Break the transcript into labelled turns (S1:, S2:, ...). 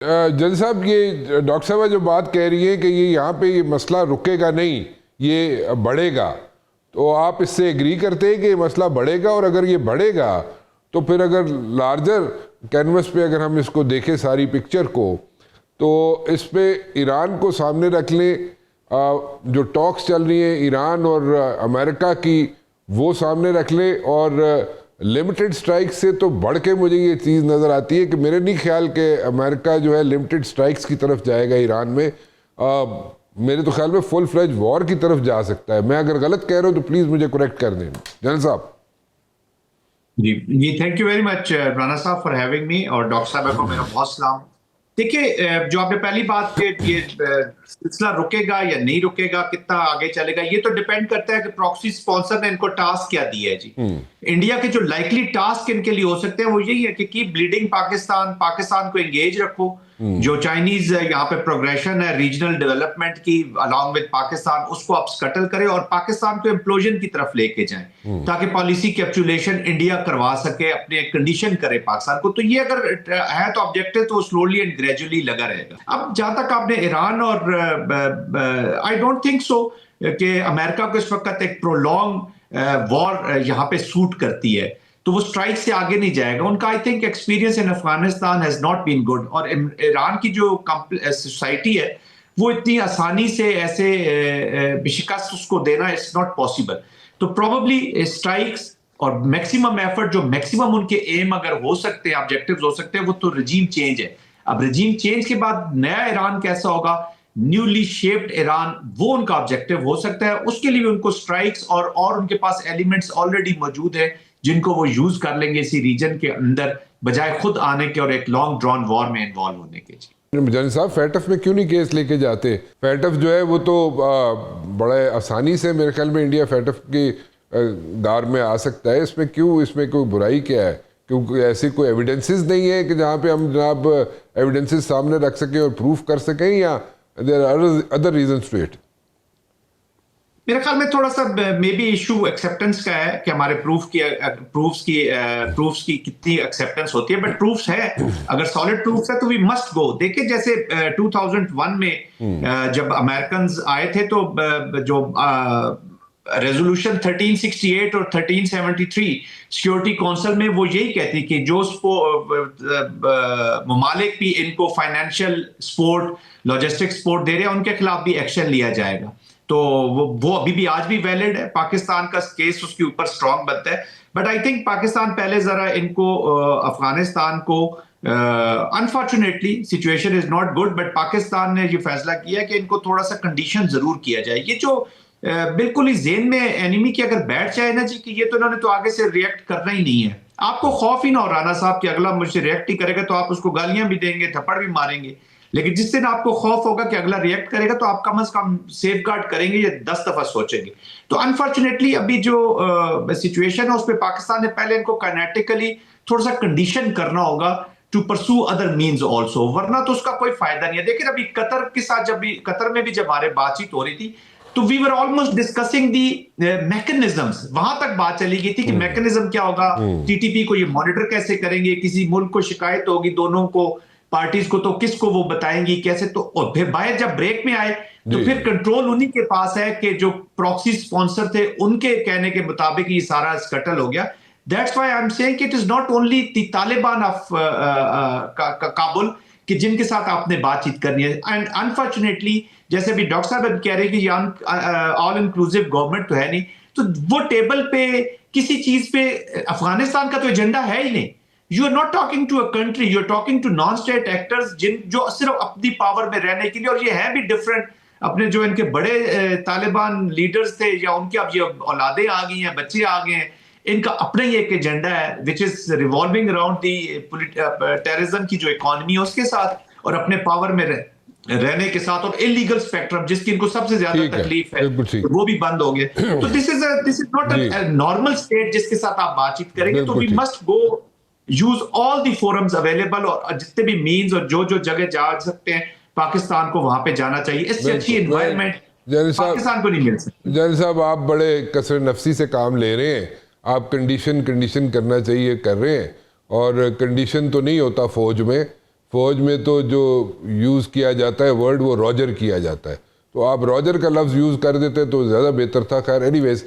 S1: जज साहब, ये डॉक्टर साहब जो बात कह रही है कि ये यहाँ पे ये मसला रुकेगा नहीं, ये बढ़ेगा, तो आप इससे एग्री करते हैं कि ये मसला बढ़ेगा? और अगर ये बढ़ेगा तो फिर अगर लार्जर कैनवस पे अगर हम इसको देखें सारी पिक्चर को, तो इस पे ईरान को सामने रख लें, जो टॉक्स चल रही हैं ईरान और अमेरिका की वो सामने रख लें, और लिमिटेड स्ट्राइक्स से तो बढ़ के मुझे ये चीज़ नज़र आती है कि मेरे नहीं ख्याल कि अमेरिका जो है लिमिटेड स्ट्राइक्स की तरफ जाएगा ईरान में। मेरे तो ख्याल में फुल फ्लेज वॉर की तरफ जा सकता है। मैं अगर गलत कह रहा हूँ तो प्लीज़ मुझे करेक्ट कर दें जनरल साहब।
S2: जी thank you very much Rana साहब फॉर हैविंग मी, और डॉक्टर साहब को मेरा बहुत सलाम। देखिए, जो आपने पहली बात कि ये सिलसिला रुकेगा या नहीं रुकेगा, कितना आगे चलेगा, ये तो डिपेंड करता है कि प्रॉक्सी स्पॉन्सर ने इनको टास्क क्या दिया है जी। इंडिया के जो लाइकली टास्क इनके लिए हो सकते हैं वो यही है कि कीप ब्लीडिंग पाकिस्तान, पाकिस्तान को एंगेज रखो। जो चाइनीज यहाँ पे प्रोग्रेशन है रीजनल डेवलपमेंट की अलॉन्ग विद पाकिस्तान, उसको आप स्कटल करें और पाकिस्तान को इम्प्लोजन की तरफ लेके जाएं, ताकि पॉलिसी कैप्चुलेशन इंडिया करवा सके, अपने कंडीशन करे पाकिस्तान को। तो ये अगर है तो ऑब्जेक्टिव तो स्लोली एंड ग्रेजुअली लगा रहेगा। अब जहां तक आपने ईरान और आई डोंट थिंक सो कि अमेरिका को इस वक्त एक प्रोलॉन्ग वॉर यहाँ पे सूट करती है, तो वो स्ट्राइक से आगे नहीं जाएगा। उनका I think experience in Afghanistan has not been good, और ईरान की जो सोसाइटी है वो इतनी आसानी से ऐसे शिकस्त उसको देना इट्स नॉट पॉसिबल। तो प्रोबेबली स्ट्राइक्स और मैक्सिमम एफर्ट, जो मैक्सिमम उनके एम अगर हो सकते हैं, ऑब्जेक्टिव्स हो सकते हैं, वो तो रजीम चेंज है। अब रजीम चेंज के बाद नया ईरान कैसा होगा, न्यूली शेप्ड ईरान, वो उनका ऑब्जेक्टिव हो सकता है। उसके लिए उनको स्ट्राइक्स और उनके पास एलिमेंट्स ऑलरेडी मौजूद है जिनको वो यूज कर लेंगे इसी रीजन के अंदर, बजाय खुद आने के और एक लॉन्ग ड्रॉन वॉर में इन्वॉल्व होने के।
S1: जनरल साहब, फैटफ में क्यों नहीं केस लेके जाते? फैटफ जो है वो तो बड़े आसानी से मेरे ख्याल में इंडिया फैटफ की गार में आ सकता है। इसमें क्यों, इसमें कोई बुराई क्या है? क्योंकि ऐसी कोई एविडेंसेस नहीं है कि जहाँ पे हम जनाब एविडेंसेस सामने रख सकें और प्रूफ कर सकें, या there are other reasons to it?
S2: मेरे ख्याल में थोड़ा सा मे बी इशू एक्सेप्टेंस का है कि हमारे प्रूफ्स की कितनी एक्सेप्टेंस होती है, बट प्रूफ्स है, अगर सॉलिड प्रूफ्स है तो वी मस्ट गो। देखिए, जैसे 2001 में जब अमेरिकन आए थे तो जो रेजोल्यूशन 1368 और 1373 सिक्योरिटी काउंसिल में वो यही कहती कि जो ममालिक भी इनको फाइनेंशियल सपोर्ट, लॉजिस्टिक सपोर्ट दे रहे हैं, उनके खिलाफ भी एक्शन लिया जाएगा। तो वो अभी भी आज भी वैलिड है। पाकिस्तान का केस उसके ऊपर स्ट्रांग बनता है, बट आई थिंक पाकिस्तान पहले जरा इनको अफगानिस्तान को unfortunately situation is not good, but Pakistan ने ये फैसला किया कि इनको थोड़ा सा कंडीशन जरूर किया जाए। ये जो बिल्कुल ही जेन में एनिमी की अगर बैठ जाए ना जी कि ये तो इन्होंने तो आगे से रिएक्ट करना ही नहीं है, आपको खौफ ही ना हो राना साहब कि अगला मुझसे रिएक्ट ही करेगा तो आप उसको गालियां भी देंगे, थप्पड़ भी मारेंगे। लेकिन जिस दिन आपको खौफ होगा कि अगला रिएक्ट करेगा तो आप कम से कम सेफ गार्ड करेंगे या 10 दफा सोचेंगे। तो अनफॉर्चुनेटली अभी जो सिचुएशन है उस पर पाकिस्तान ने पहले इनको काइनेटिकली थोड़ा सा कंडीशन करना होगा to pursue other means also, वरना तो उसका कोई फायदा नहीं है। देखिए, अभी कतर के साथ कतर में भी जब हमारे बातचीत हो रही थी तो we were almost discussing the mechanisms, वहां तक बात चली गई थी कि मैकेनिज्म क्या होगा, टीटीपी को ये मॉनिटर कैसे करेंगे, किसी मुल्क को शिकायत होगी दोनों को पार्टीज को तो किसको वो बताएंगी कैसे। तो और फिर बाहर जब ब्रेक में आए तो फिर कंट्रोल उन्हीं के पास है कि जो प्रॉक्सी स्पॉन्सर थे उनके कहने के मुताबिक ये सारा स्कटल हो गया। That's why I am saying it is not only the Taliban of Kabul कि जिनके साथ आपने बातचीत करनी है। एंड अनफॉर्चुनेटली जैसे भी डॉक्टर साहब कह रहे हैं कि ऑल इंक्लूसिव गवर्नमेंट तो है नहीं, तो वो टेबल पे किसी चीज पे अफगानिस्तान का तो एजेंडा है ही नहीं। You are not talking to a country, you are talking to non-state actors जो सिर्फ अपनी पावर में रहने के लिए, और ये हैं भी डिफरेंट। अपने जो इनके बड़े तालिबान लीडर्स थे या उनके अब ये औलादें आ गई हैं, बच्चे आ गए हैं, इनका अपना ही एक एजेंडा है which is revolving around the terrorism की जो इकोनॉमी है उसके साथ, और अपने पावर में रहने के साथ, और इलीगल स्पेक्ट्रम जिसकी इनको सबसे ज्यादा तकलीफ है वो भी बंद हो गए। तो this is not a normal state जिसके साथ आप बातचीत करेंगे। तो we must go use all the forums available, और जितने भी मीन्स और जो जगह जा सकते हैं पाकिस्तान को वहां पे जाना चाहिए। इससे अच्छी एनवायरनमेंट पाकिस्तान को नहीं मिल सकती।
S1: जनरल साहब, आप बड़े कसर नफसी से काम ले रहे हैं। आप कंडीशन करना चाहिए कर रहे हैं, और कंडीशन तो नहीं होता फौज में। फौज में तो जो यूज़ किया जाता है वर्ड वो रॉजर किया जाता है, तो आप रॉजर का लफ्ज़ यूज़ कर देते तो ज़्यादा बेहतर था। खैर एनीवेज,